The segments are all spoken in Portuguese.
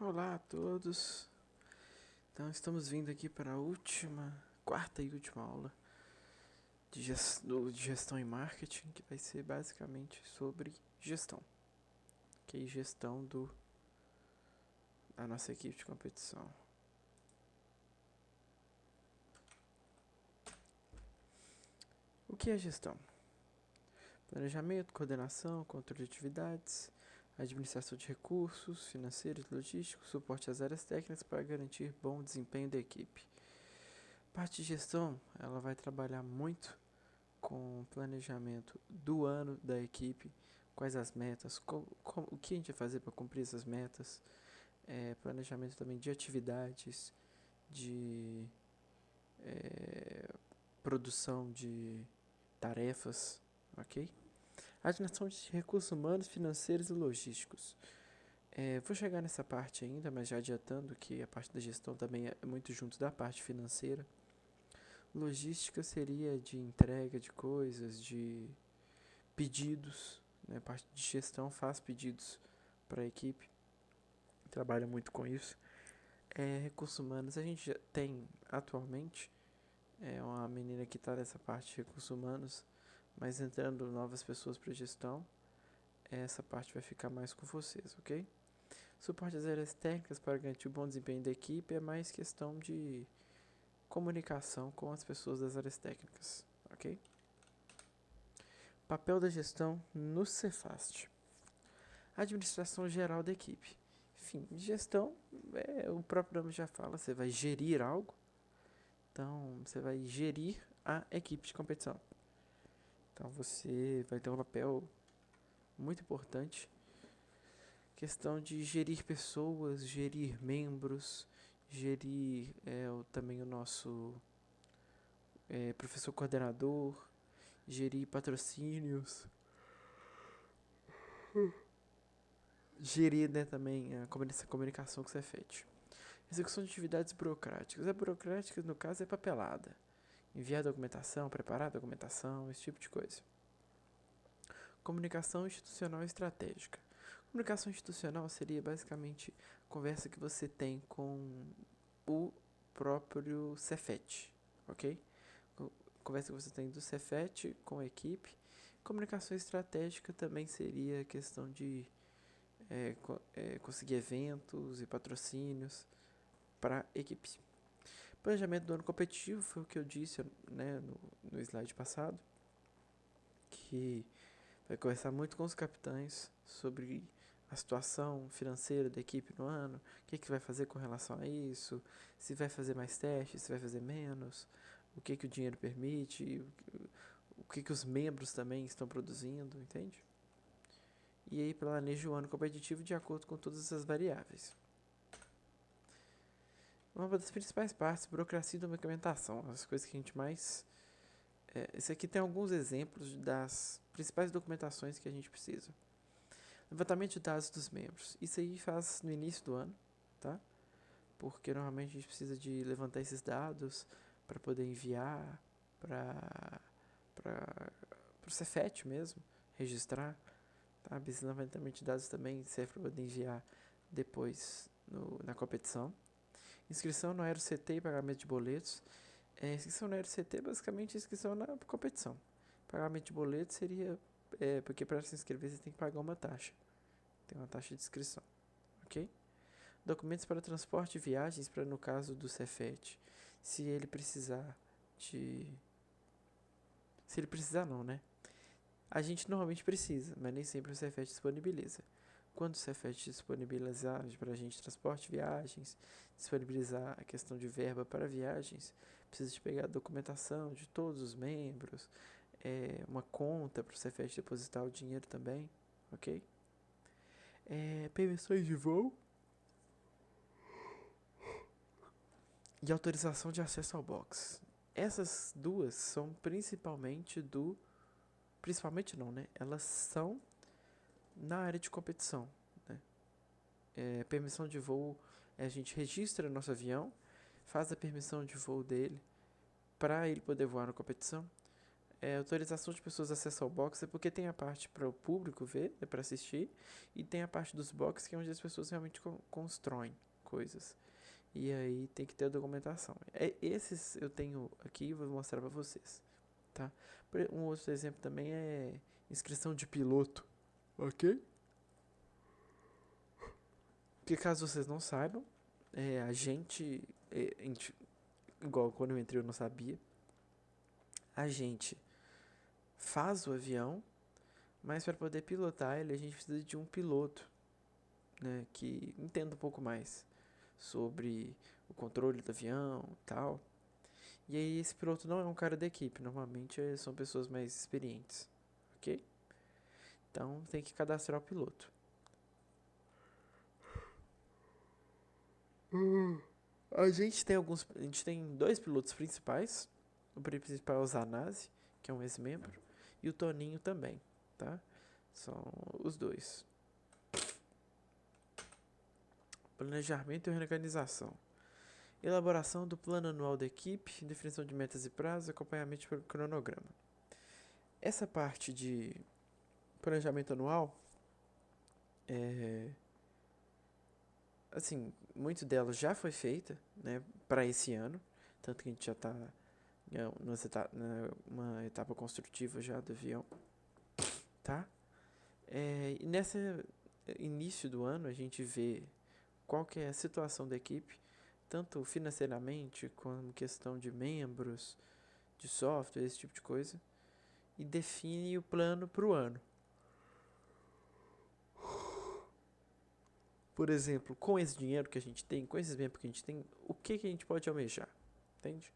Olá a todos. Então estamos vindo aqui para a quarta e última aula de gestão e marketing, que vai ser basicamente sobre gestão, que é gestão da nossa equipe de competição. O que é gestão? Planejamento, coordenação, controle de atividades, administração de recursos financeiros, logísticos, suporte às áreas técnicas para garantir bom desempenho da equipe. A parte de gestão, ela vai trabalhar muito com planejamento do ano da equipe, quais as metas, o que a gente vai fazer para cumprir essas metas, planejamento também de atividades, de produção de tarefas, ok? Administração de recursos humanos, financeiros e logísticos. Vou chegar nessa parte ainda, mas já adiantando que a parte da gestão também é muito junto da parte financeira. Logística seria de entrega de coisas, de pedidos, né? A parte de gestão faz pedidos para a equipe, trabalha muito com isso. Recursos humanos, a gente já tem atualmente uma menina que está nessa parte de recursos humanos, mas entrando novas pessoas para gestão, essa parte vai ficar mais com vocês, ok? Suporte às áreas técnicas para garantir o bom desempenho da equipe é mais questão de comunicação com as pessoas das áreas técnicas, ok? Papel da gestão no Cefast. Administração geral da equipe. Enfim, gestão, o próprio nome já fala, você vai gerir algo, então você vai gerir a equipe de competição. Então você vai ter um papel muito importante, questão de gerir pessoas, gerir membros, gerir também o nosso professor coordenador, gerir patrocínios, gerir, né, também a comunicação com o Cefet. Execução de atividades burocráticas. A burocrática, no caso, é papelada. Enviar documentação, preparar documentação, esse tipo de coisa. Comunicação institucional estratégica. Comunicação institucional seria basicamente a conversa que você tem com o próprio Cefet, ok? Conversa que você tem do Cefet com a equipe. Comunicação estratégica também seria a questão de conseguir eventos e patrocínios para a equipe. Planejamento do ano competitivo foi o que eu disse, né, no slide passado, que vai conversar muito com os capitães sobre a situação financeira da equipe no ano, o que vai fazer com relação a isso, se vai fazer mais testes, se vai fazer menos, o que o dinheiro permite, o que os membros também estão produzindo, entende? E aí planeja o ano competitivo de acordo com todas essas variáveis. Uma das principais partes, burocracia e documentação, as coisas que a gente mais... esse aqui tem alguns exemplos das principais documentações que a gente precisa. Levantamento de dados dos membros. Isso aí faz no início do ano, tá? Porque normalmente a gente precisa de levantar esses dados para poder enviar para o Cefet mesmo, registrar. Tá? Esse levantamento de dados também serve para poder enviar depois na competição. Inscrição no AeroCT e pagamento de boletos. Inscrição no AeroCT é basicamente inscrição na competição. Pagamento de boletos seria... porque para se inscrever você tem que pagar uma taxa. Tem uma taxa de inscrição, ok? Documentos para transporte e viagens, para no caso do Cefet, se ele precisar de... Se ele precisar não, né? A gente normalmente precisa, mas nem sempre o Cefet disponibiliza. Quando o Cefet disponibilizar para a gente transporte, viagens, disponibilizar a questão de verba para viagens, precisa de pegar a documentação de todos os membros, uma conta para o Cefet depositar o dinheiro também, ok? Permissões de voo e autorização de acesso ao box. Essas duas são principalmente não, né? Elas são na área de competição, né? Permissão de voo, a gente registra nosso avião, faz a permissão de voo dele para ele poder voar na competição. Autorização de pessoas acesso ao box é porque tem a parte para o público ver, para assistir, e tem a parte dos boxes que é onde as pessoas realmente constroem coisas. E aí tem que ter a documentação. Esses eu tenho aqui e vou mostrar para vocês, tá? Um outro exemplo também é inscrição de piloto, ok? Que caso vocês não saibam, a gente, igual quando eu entrei eu não sabia, a gente faz o avião, mas para poder pilotar ele a gente precisa de um piloto, né, que entenda um pouco mais sobre o controle do avião e tal. E aí esse piloto não é um cara da equipe, normalmente são pessoas mais experientes, ok? Então tem que cadastrar o piloto. A gente tem dois pilotos principais. O principal é o Zanazzi, que é um ex-membro, e o Toninho também, tá? São os dois. Planejamento e organização. Elaboração do plano anual da equipe, definição de metas e prazos, acompanhamento pelo cronograma. Essa parte de planejamento anual, assim, muito dela já foi feita, né, para esse ano, tanto que a gente já está numa etapa construtiva já do avião, tá? E nesse início do ano a gente vê qual que é a situação da equipe, tanto financeiramente como questão de membros, de software, esse tipo de coisa, e define o plano para o ano. Por exemplo, com esse dinheiro que a gente tem, com esses membros que a gente tem, o que a gente pode almejar, entende?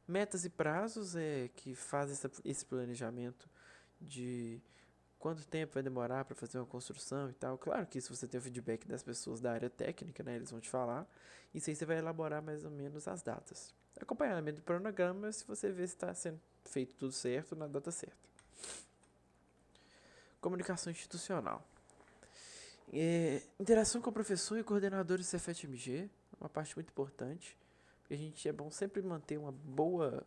Metas e prazos que faz esse planejamento de quanto tempo vai demorar para fazer uma construção e tal. Claro que se você tem o feedback das pessoas da área técnica, né, eles vão te falar. Isso aí você vai elaborar mais ou menos as datas. Acompanhamento do cronograma, se você vê se está sendo feito tudo certo na data certa. Comunicação institucional. Interação com o professor e coordenadores do Cefet-MG, uma parte muito importante. Porque a gente é bom sempre manter uma boa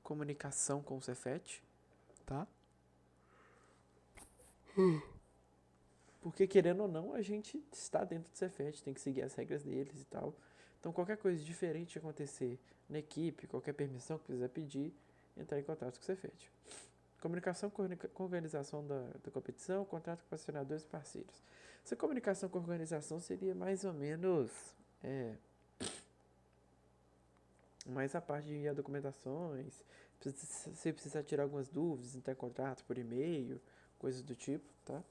comunicação com o Cefet, tá? Porque, querendo ou não, a gente está dentro do Cefet, tem que seguir as regras deles e tal. Então, qualquer coisa diferente acontecer na equipe, qualquer permissão que quiser pedir, entrar em contato com o Cefet. Comunicação com a organização da competição, contrato com patrocinadores e parceiros. Essa comunicação com a organização seria mais ou menos mais a parte de enviar documentações, se precisar tirar algumas dúvidas, entrar em contato por e-mail, coisas do tipo, tá?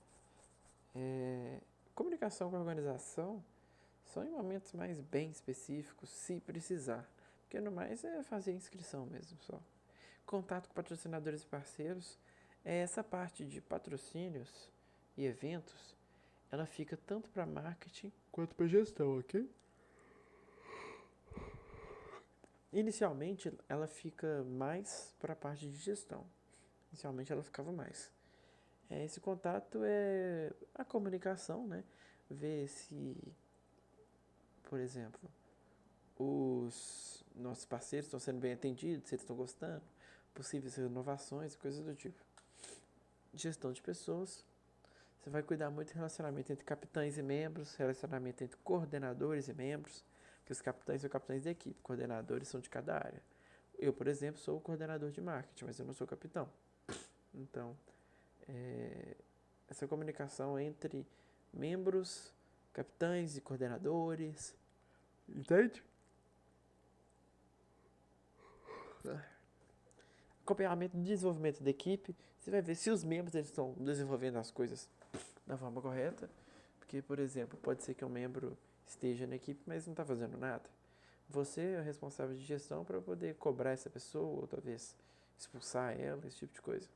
Comunicação com a organização só em momentos mais bem específicos, se precisar. Porque no mais é fazer a inscrição mesmo só. Contato com patrocinadores e parceiros. Essa parte de patrocínios e eventos, ela fica tanto para marketing quanto para gestão, ok? Inicialmente, ela fica mais para a parte de gestão. Inicialmente, ela ficava mais. Esse contato é a comunicação, né? Ver se, por exemplo, os nossos parceiros estão sendo bem atendidos, se eles estão gostando, possíveis renovações e coisas do tipo. Gestão de pessoas. Você vai cuidar muito do relacionamento entre capitães e membros, relacionamento entre coordenadores e membros, que os capitães são capitães da equipe, coordenadores são de cada área. Eu, por exemplo, sou o coordenador de marketing, mas eu não sou capitão. Então, essa comunicação entre membros, capitães e coordenadores, entende? Acompanhamento de desenvolvimento da equipe. Você vai ver se os membros eles estão desenvolvendo as coisas da forma correta. Porque, por exemplo, pode ser que um membro esteja na equipe, mas não está fazendo nada. Você é o responsável de gestão para poder cobrar essa pessoa, ou talvez expulsar ela, esse tipo de coisa.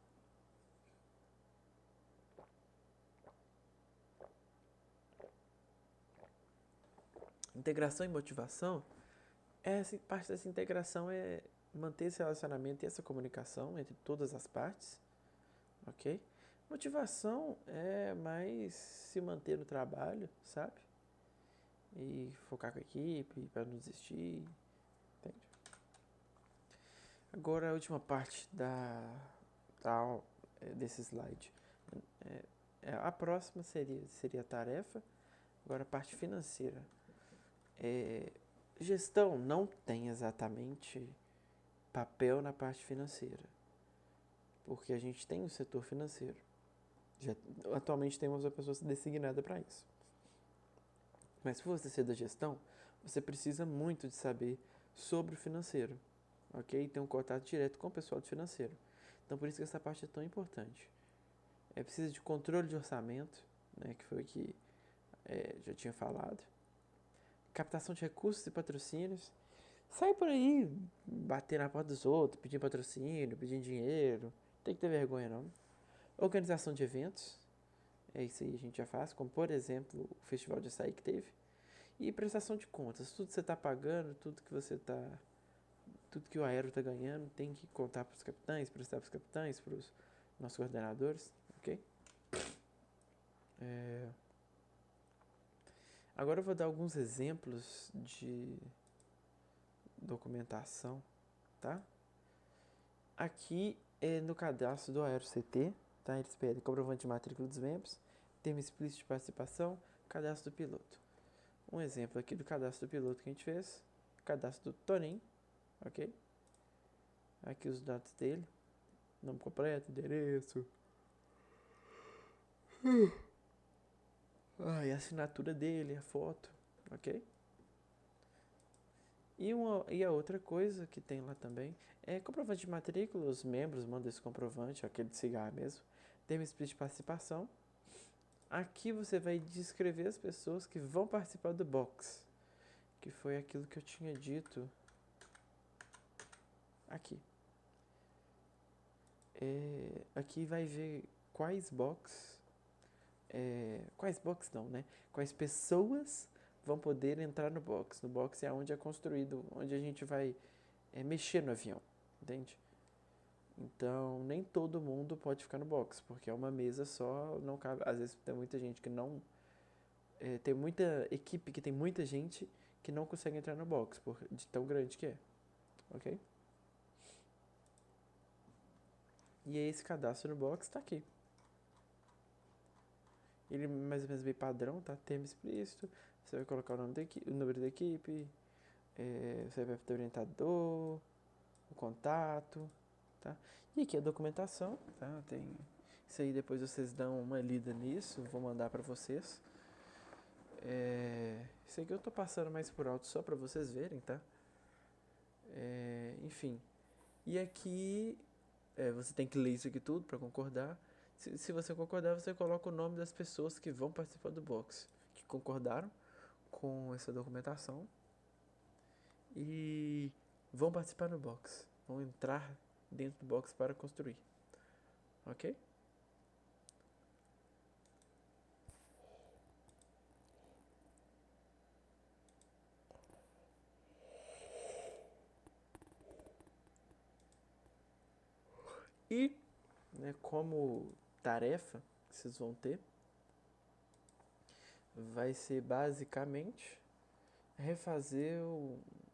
Integração e motivação. Parte dessa integração é manter esse relacionamento e essa comunicação entre todas as partes, ok? Motivação é mais se manter no trabalho, sabe? E focar com a equipe, para não desistir, entende? Agora a última parte tal desse slide. A próxima seria a tarefa. Agora a parte financeira. Gestão não tem exatamente papel na parte financeira, porque a gente tem o setor financeiro. Atualmente temos uma pessoa designada para isso. Mas se você ser da gestão, você precisa muito de saber sobre o financeiro, ok? Ter um contato direto com o pessoal do financeiro. Então por isso que essa parte é tão importante. Precisa de controle de orçamento, né, que foi o que já tinha falado. Captação de recursos e patrocínios. Sai por aí, bater na porta dos outros, pedindo patrocínio, pedindo dinheiro. Não tem que ter vergonha, não. Organização de eventos. Isso aí a gente já faz, como por exemplo o festival de açaí que teve. E prestação de contas. Tudo que você está pagando, tudo que o aero está ganhando, tem que contar para os capitães, prestar para os capitães, para os nossos coordenadores, ok? Agora eu vou dar alguns exemplos de documentação, tá? Aqui é no cadastro do AeroCT, tá? Eles pedem comprovante de matrícula dos membros, termo explícito de participação, cadastro do piloto. Um exemplo aqui do cadastro do piloto que a gente fez, cadastro do Toninho, ok? Aqui os dados dele, nome completo, endereço. E a assinatura dele, a foto, ok? E a outra coisa que tem lá também é comprovante de matrícula, os membros mandam esse comprovante, aquele de cigarro mesmo, termo explícito de participação. Aqui você vai descrever as pessoas que vão participar do box, que foi aquilo que eu tinha dito aqui. Aqui vai ver quais box não, né? Quais pessoas vão poder entrar no box. No box é onde é construído, onde a gente vai mexer no avião, entende? Então, nem todo mundo pode ficar no box, porque é uma mesa só, não cabe. Às vezes tem muita gente que não. Tem muita equipe que tem muita gente que não consegue entrar no box, de tão grande que é, ok? E esse cadastro no box tá aqui. Ele é mais ou menos bem padrão, tá? Termo explícito, você vai colocar o número da equipe, você vai ter o orientador, o contato, tá? E aqui a documentação, tá? Tem isso aí, depois vocês dão uma lida nisso, vou mandar para vocês. Isso aqui eu tô passando mais por alto só para vocês verem, tá? Enfim. E aqui você tem que ler isso aqui tudo para concordar. Se você concordar, você coloca o nome das pessoas que vão participar do box, que concordaram com essa documentação e vão participar no box, vão entrar dentro do box para construir, ok? E, né, como tarefa que vocês vão ter, vai ser basicamente refazer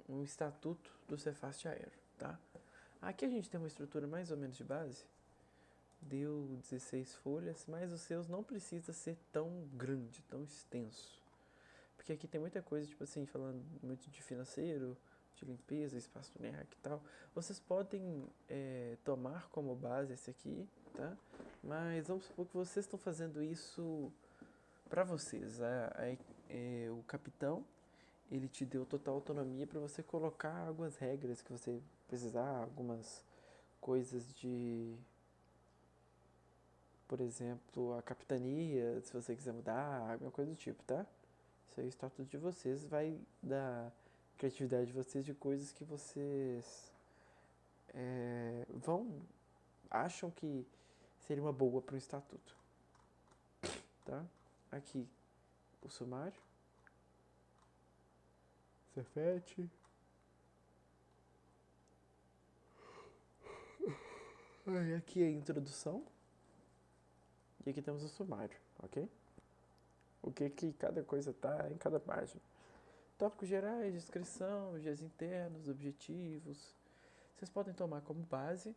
um estatuto do Cefaz Aero, tá? Aqui a gente tem uma estrutura mais ou menos de base, deu 16 folhas, mas os seus não precisa ser tão grande, tão extenso. Porque aqui tem muita coisa, tipo assim, falando muito de financeiro, de limpeza, espaço do NEAC e tal. Vocês podem tomar como base esse aqui, tá? Mas vamos supor que vocês estão fazendo isso para vocês. O capitão, ele te deu total autonomia para você colocar algumas regras que você precisar, algumas coisas de, por exemplo, a capitania, se você quiser mudar, alguma coisa do tipo, tá? Isso aí, o estatuto de vocês vai dar criatividade de vocês de coisas que vocês acham que seria uma boa para o estatuto, tá? Aqui o sumário, Cefete. Aqui a introdução e aqui temos o sumário, ok? O que cada coisa tá em cada página. Tópicos gerais, descrição, dias internos, objetivos. Vocês podem tomar como base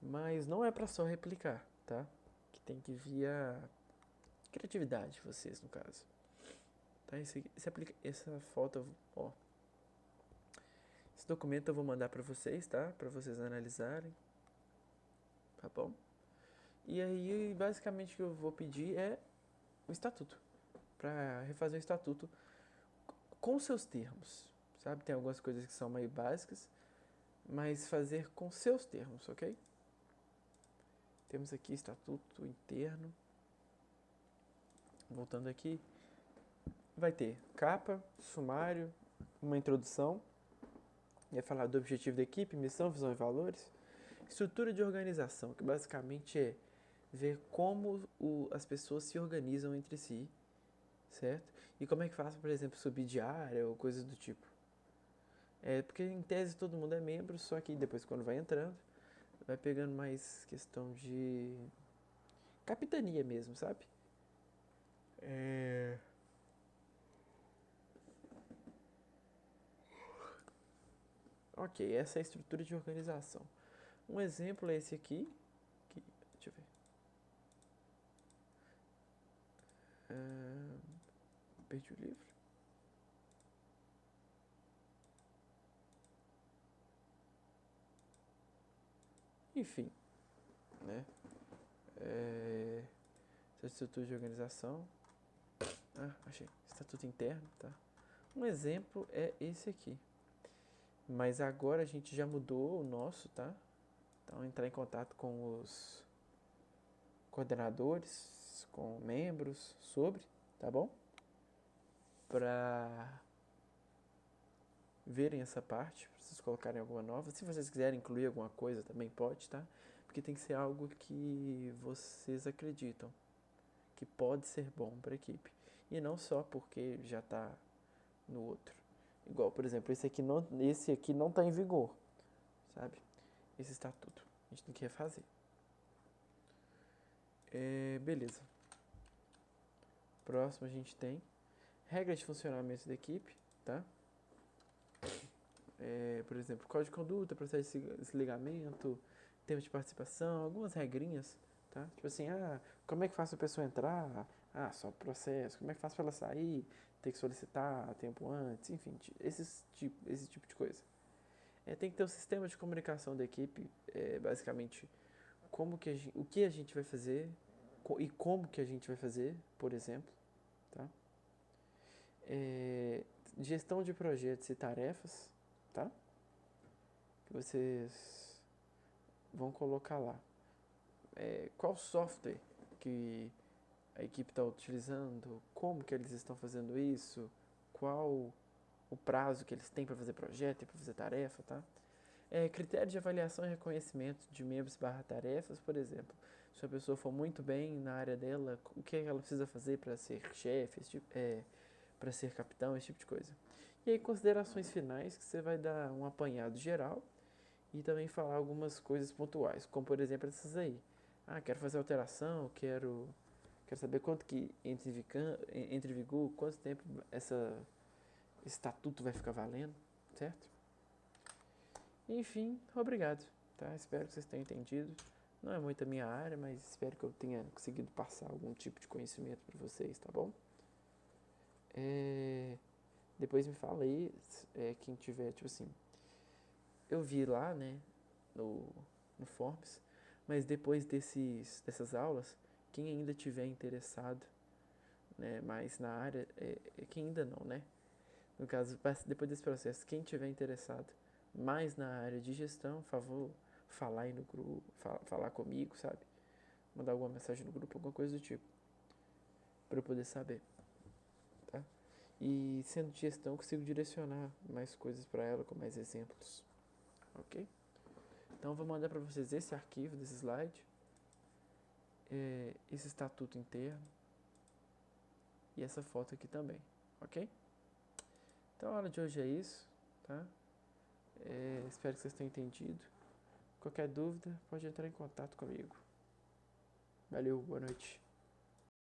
Mas não é para só replicar, tá? Que tem que vir a criatividade de vocês, no caso. Tá? Essa foto, ó. Esse documento eu vou mandar para vocês, tá? Para vocês analisarem. Tá bom? E aí, basicamente, o que eu vou pedir é o estatuto. Para refazer o estatuto com seus termos, sabe? Tem algumas coisas que são meio básicas, mas fazer com seus termos, ok? Temos aqui estatuto interno. Voltando aqui, vai ter capa, sumário, uma introdução, vai falar do objetivo da equipe, missão, visão e valores, estrutura de organização, que basicamente é ver como as pessoas se organizam entre si, certo? E como é que faz, por exemplo, subir de área ou coisas do tipo. Porque em tese todo mundo é membro, só que depois quando vai entrando, vai pegando mais questão de capitania mesmo, sabe? Ok, essa é a estrutura de organização. Um exemplo é esse aqui. Deixa eu ver. Perdi o livro. Enfim, né? Essa estrutura de organização. Achei. Estatuto interno, tá? Um exemplo é esse aqui. Mas agora a gente já mudou o nosso, tá? Então entrar em contato com os coordenadores, com membros sobre, tá bom? Para verem essa parte, pra vocês colocarem alguma nova. Se vocês quiserem incluir alguma coisa também pode, tá? Porque tem que ser algo que vocês acreditam que pode ser bom para a equipe. E não só porque já está no outro. Igual, por exemplo, esse aqui não está em vigor, sabe? Esse estatuto. A gente tem que refazer. Beleza. Próximo a gente tem regras de funcionamento da equipe, tá? Por exemplo, código de conduta, processo de desligamento, tempo de participação, algumas regrinhas, tá? Tipo assim, como é que faz a pessoa entrar? Só processo. Como é que faz para ela sair? Tem que solicitar tempo antes, enfim, esse tipo de coisa. Tem que ter um sistema de comunicação da equipe, basicamente, o que a gente vai fazer e como que a gente vai fazer, por exemplo, tá? Gestão de projetos e tarefas, tá? Que vocês vão colocar lá. Qual software que a equipe está utilizando, como que eles estão fazendo isso, qual o prazo que eles têm para fazer projeto e para fazer tarefa, tá? Critério de avaliação e reconhecimento de membros / tarefas, por exemplo. Se a pessoa for muito bem na área dela, o que ela precisa fazer para ser chefe, para ser capitão, esse tipo de coisa. E aí, considerações finais, que você vai dar um apanhado geral e também falar algumas coisas pontuais, como por exemplo essas aí. Quero fazer alteração, quero saber quanto que entre em vigor, quanto tempo esse estatuto vai ficar valendo, certo? Enfim, obrigado, tá? Espero que vocês tenham entendido. Não é muito a minha área, mas espero que eu tenha conseguido passar algum tipo de conhecimento para vocês, tá bom? Depois me fala aí, quem tiver, tipo assim, eu vi lá, né, no Forms, mas depois dessas aulas, quem ainda tiver interessado, né, mais na área, quem ainda não, né? No caso, depois desse processo, quem tiver interessado mais na área de gestão, favor, falar aí no grupo, falar comigo, sabe? Mandar alguma mensagem no grupo, alguma coisa do tipo, para eu poder saber, tá? E sendo de gestão, consigo direcionar mais coisas para ela, com mais exemplos, ok? Então, vou mandar para vocês esse arquivo desse slide, esse estatuto interno e essa foto aqui também, ok? Então, a aula de hoje é isso, tá? Espero que vocês tenham entendido. Qualquer dúvida, pode entrar em contato comigo. Valeu, boa noite.